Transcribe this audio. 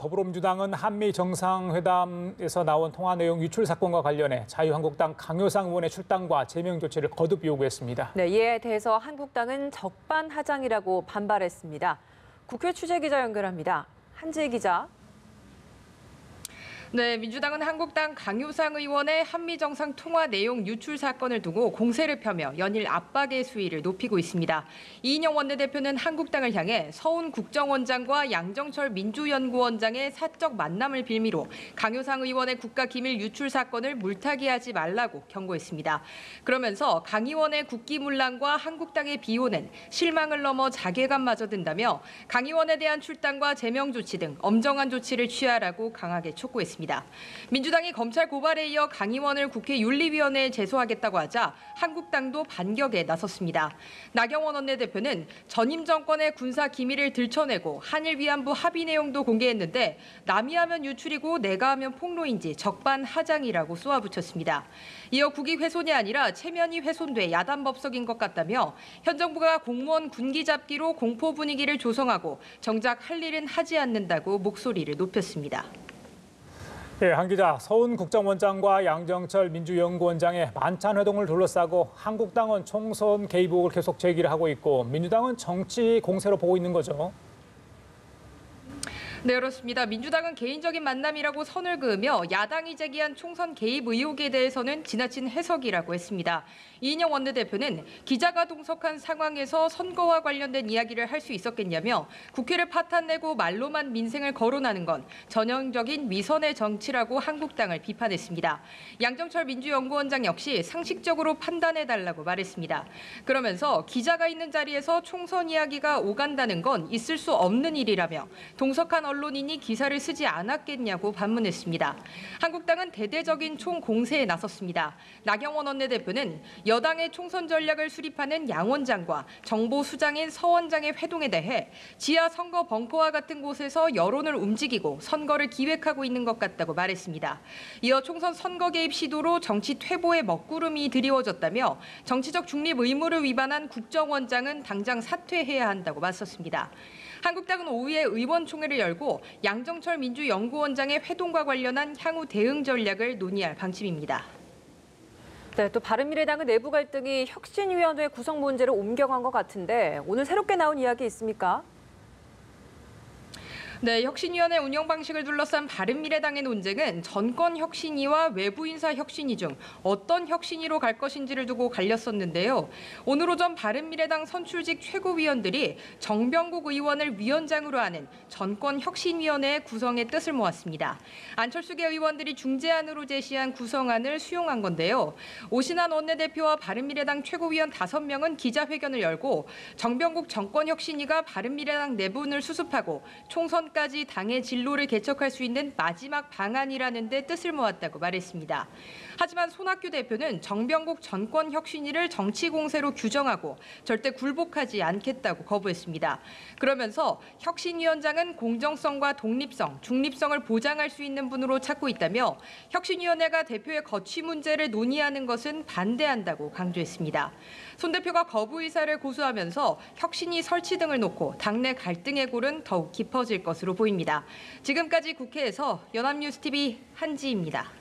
더불어민주당은 한미 정상회담에서 나온 통화 내용 유출 사건과 관련해 자유한국당 강효상 의원의 출당과 제명 조치를 거듭 요구했습니다. 네, 이에 대해서 한국당은 적반하장이라고 반발했습니다. 국회 취재기자 연결합니다. 한지혜 기자. 네, 민주당은 한국당 강효상 의원의 한미 정상 통화 내용 유출 사건을 두고 공세를 펴며 연일 압박의 수위를 높이고 있습니다. 이인영 원내대표는 한국당을 향해 서훈 국정원장과 양정철 민주연구원장의 사적 만남을 빌미로 강효상 의원의 국가기밀 유출 사건을 물타기하지 말라고 경고했습니다. 그러면서 강 의원의 국기문란과 한국당의 비호는 실망을 넘어 자괴감마저 든다며 강 의원에 대한 출당과 제명 조치 등 엄정한 조치를 취하라고 강하게 촉구했습니다. 민주당이 검찰 고발에 이어 강 의원을 국회 윤리위원회에 제소하겠다고 하자 한국당도 반격에 나섰습니다. 나경원 원내대표는 전임 정권의 군사 기밀을 들춰내고 한일 위안부 합의 내용도 공개했는데 남이 하면 유출이고 내가 하면 폭로인지 적반하장이라고 쏘아붙였습니다. 이어 국익 훼손이 아니라 체면이 훼손돼 야단법석인 것 같다며 현 정부가 공무원 군기 잡기로 공포 분위기를 조성하고 정작 할 일은 하지 않는다고 목소리를 높였습니다. 네, 한 기자, 서훈 국정원장과 양정철 민주연구원장의 만찬 회동을 둘러싸고 한국당은 총선 개입 의혹을 계속 제기를 하고 있고 민주당은 정치 공세로 보고 있는 거죠. 네, 그렇습니다. 민주당은 개인적인 만남이라고 선을 그으며 야당이 제기한 총선 개입 의혹에 대해서는 지나친 해석이라고 했습니다. 이인영 원내대표는 기자가 동석한 상황에서 선거와 관련된 이야기를 할 수 있었겠냐며 국회를 파탄내고 말로만 민생을 거론하는 건 전형적인 위선의 정치라고 한국당을 비판했습니다. 양정철 민주연구원장 역시 상식적으로 판단해달라고 말했습니다. 그러면서 기자가 있는 자리에서 총선 이야기가 오간다는 건 있을 수 없는 일이라며 동석한 언론인이 기사를 쓰지 않았겠냐고 반문했습니다. 한국당은 대대적인 총공세에 나섰습니다. 나경원 원내대표는 여당의 총선 전략을 수립하는 양 원장과 정보 수장인 서 원장의 회동에 대해 지하 선거 벙커와 같은 곳에서 여론을 움직이고 선거를 기획하고 있는 것 같다고 말했습니다. 이어 총선 선거 개입 시도로 정치 퇴보의 먹구름이 드리워졌다며 정치적 중립 의무를 위반한 국정원장은 당장 사퇴해야 한다고 맞섰습니다. 한국당은 오후에 의원총회를 열고 양정철 민주연구원장의 회동과 관련한 향후 대응 전략을 논의할 방침입니다. 네, 또 바른미래당은 내부 갈등이 혁신위원회 구성 문제로 옮겨간 것 같은데 오늘 새롭게 나온 이야기 있습니까? 네, 혁신위원회 운영 방식을 둘러싼 바른미래당의 논쟁은 정권혁신위와 외부인사 혁신위 중 어떤 혁신위로 갈 것인지를 두고 갈렸었는데요. 오늘 오전 바른미래당 선출직 최고위원들이 정병국 의원을 위원장으로 하는 정권혁신위원회 구성의 뜻을 모았습니다. 안철수계 의원들이 중재안으로 제시한 구성안을 수용한 건데요. 오신환 원내대표와 바른미래당 최고위원 5명은 기자회견을 열고 정병국 정권혁신위가 바른미래당 내분을 수습하고 총선 까지 당의 진로를 개척할 수 있는 마지막 방안이라는 데 뜻을 모았다고 말했습니다. 하지만 손학규 대표는 정병국 정권혁신위를 정치 공세로 규정하고 절대 굴복하지 않겠다고 거부했습니다. 그러면서 혁신위원장은 공정성과 독립성, 중립성을 보장할 수 있는 분으로 찾고 있다며 혁신위원회가 대표의 거취 문제를 논의하는 것은 반대한다고 강조했습니다. 손 대표가 거부 의사를 고수하면서 혁신위 설치 등을 놓고 당내 갈등의 골은 더욱 깊어질 것으로 보입니다. 지금까지 국회에서 연합뉴스TV 한지입니다.